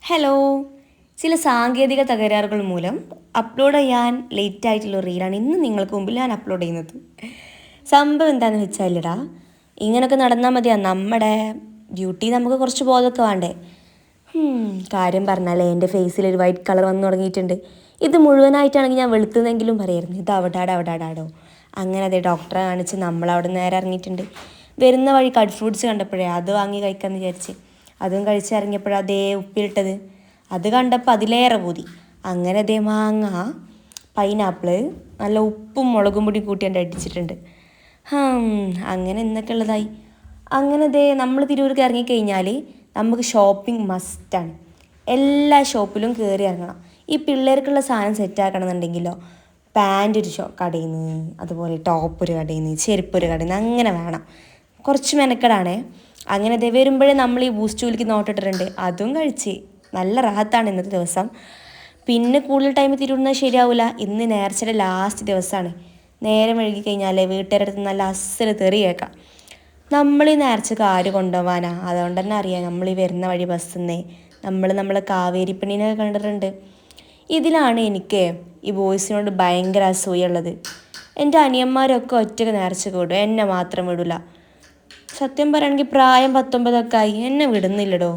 Hello. ചില സാങ്കേതിക തകരാറുകൾ മൂലം അപ്ലോഡ് ചെയ്യാൻ ലേറ്റ് ആയിട്ടുള്ള റീലാണ് ഇന്ന് നിങ്ങൾക്ക് മുമ്പിൽ ഞാൻ അപ്ലോഡ് ചെയ്യുന്നത്. സംഭവം എന്താണെന്ന് വെച്ചാലിടാ, ഇങ്ങനെയൊക്കെ നടന്നാൽ മതിയാ, നമ്മുടെ ഡ്യൂട്ടി നമുക്ക് കുറച്ച് ബോധമൊക്കെ വേണ്ടേ. കാര്യം പറഞ്ഞാലേ എൻ്റെ ഫേസിൽ ഒരു വൈറ്റ് കളർ വന്ന് തുടങ്ങിയിട്ടുണ്ട്. ഇത് മുഴുവനായിട്ടാണെങ്കിൽ ഞാൻ വെളുത്തുന്നെങ്കിലും പറയായിരുന്നു. ഇത് അവിടാടോ. അങ്ങനെ അതേ ഡോക്ടറെ കാണിച്ച് നമ്മളവിടെ നേരെ ഇറങ്ങിയിട്ടുണ്ട്. വരുന്ന വഴി കട്ട് ഫ്രൂട്ട്സ് കണ്ടപ്പോഴേ അത് വാങ്ങി കഴിക്കാമെന്ന് വിചാരിച്ച് അതും കഴിച്ചിറങ്ങിയപ്പോഴാണ് അതേ ഉപ്പിലിട്ടത്. അത് കണ്ടപ്പോൾ അതിലേറെ പൂതി. അങ്ങനെ അതേ മാങ്ങ, പൈനാപ്പിള് നല്ല ഉപ്പും മുളകും പൊടി കൂട്ടി അടിച്ചിട്ടുണ്ട്. അങ്ങനെ എന്നൊക്കെ ഉള്ളതായി. അങ്ങനെ ദേ നമ്മൾ തിരൂർക്ക് ഇറങ്ങിക്കഴിഞ്ഞാൽ നമുക്ക് ഷോപ്പിംഗ് മസ്റ്റാണ്. എല്ലാ ഷോപ്പിലും കയറി ഇറങ്ങണം. ഈ പിള്ളേർക്കുള്ള സാധനം സെറ്റാക്കണം എന്നുണ്ടെങ്കിലോ പാൻറ് ഒരു കടയിൽ നിന്ന്, അതുപോലെ ടോപ്പ് ഒരു കടയിൽ നിന്ന്, ചെരുപ്പ് ഒരു കടയിൽ നിന്ന്, അങ്ങനെ വേണം. കുറച്ച് മെനക്കെടാണേ. അങ്ങനെ ദേ വരുമ്പോഴേ നമ്മൾ ഈ ബൂസ്റ്റൂലിക്ക് നോട്ടിട്ടിട്ടുണ്ട്. അതും കഴിച്ച് നല്ല റാഹത്താണ് ഇന്നത്തെ ദിവസം. പിന്നെ കൂടുതൽ ടൈം തിരുവുന്നത് ശരിയാവില്ല. ഇന്ന് നേർച്ചയുടെ ലാസ്റ്റ് ദിവസമാണ്. നേരം വഴുകി കഴിഞ്ഞാൽ വീട്ടുകാരുടെ അടുത്ത് നല്ല അസ്സൽ തെറി കേൾക്കാം. നമ്മൾ ഈ നേർച്ചക്ക് ആര് കൊണ്ടുപോകാനാ? അതുകൊണ്ട് തന്നെ അറിയാം, നമ്മൾ ഈ വരുന്ന വഴി ബസ്സിന്നേ നമ്മളെ കാവേരി പെണ്ണിനൊക്കെ കണ്ടിട്ടുണ്ട്. ഇതിലാണ് എനിക്ക് ഈ ബോയ്സിനോട് ഭയങ്കര അസൂയുള്ളത്. എൻ്റെ അനിയന്മാരൊക്കെ ഒറ്റയ്ക്ക് നേർച്ചക്ക് വിടും, എന്നെ മാത്രം വിടില്ല. സത്യം പറയുകയാണെങ്കിൽ പ്രായം 19 ആയി, എന്നെ വിടുന്നില്ലടോ.